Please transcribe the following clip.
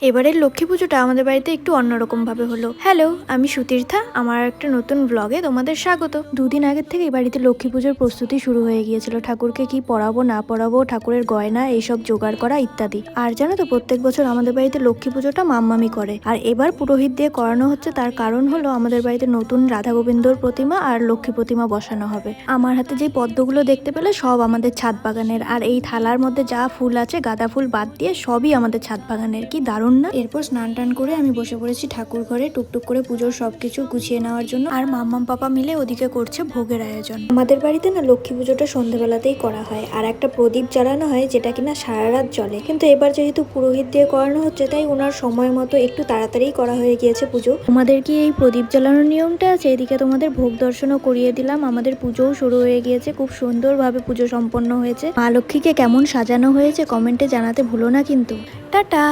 এবারের লক্ষ্মী পুজোটা আমাদের বাড়িতে একটু অন্যরকম ভাবে হলো। হ্যালো, আমি সুতীর্থা। আমার একটা নতুন ব্লগে তোমাদের স্বাগত। দুদিন আগের থেকে বাড়িতে লক্ষ্মী পুজোর প্রস্তুতি শুরু হয়ে গিয়েছিল। ঠাকুরকে কি পরাবো না পরাবো, ঠাকুরের গয়না এইসব জোগাড় করা ইত্যাদি। আর জানো তো, প্রত্যেক বছর আমাদের বাড়িতে লক্ষ্মী পুজোটা মাম্মামি করে, আর এবার পুরোহিত দিয়ে করানো হচ্ছে। তার কারণ হলো আমাদের বাড়িতে নতুন রাধা গোবিন্দর প্রতিমা আর লক্ষ্মী প্রতিমা বসানো হবে। আমার হাতে যে পদ্মগুলো দেখতে পেলে সব আমাদের ছাদ বাগানের, আর এই থালার মধ্যে যা ফুল আছে গাঁদা ফুল বাদ দিয়ে সবই আমাদের ছাদ বাগানের। কি দারুণ না? এরপর স্নান টান করে আমি বসে পড়েছি ঠাকুর ঘরে টুকটুক করে পুজোর সবকিছু গুছিয়ে নেওয়ার জন্য। আর মাম্মাম পাপা মিলে ওদিকে করছে ভোগের আয়োজন। আমাদের বাড়িতে না লক্ষ্মী পুজোটা সন্ধ্যেবেলাতেই করা হয়, আর একটা প্রদীপ জ্বালানো হয় যেটা কিনা সারা রাত জ্বলে। কিন্তু এবার যেহেতু পুরোহিত দিয়ে করানো হচ্ছে, তাই ওনার সময় মতো একটু তাড়াতাড়ি করা হয়ে গিয়েছে পুজো। তোমাদের কি এই প্রদীপ জ্বালানোর নিয়মটা আছে? এদিকে তোমাদের ভোগ দর্শনও করিয়ে দিলাম। আমাদের পুজোও শুরু হয়ে গিয়েছে, খুব সুন্দরভাবে পুজো সম্পন্ন হয়েছে। মা লক্ষ্মীকে কেমন সাজানো হয়েছে কমেন্টে জানাতে ভুলো না কিন্তু। টাটা।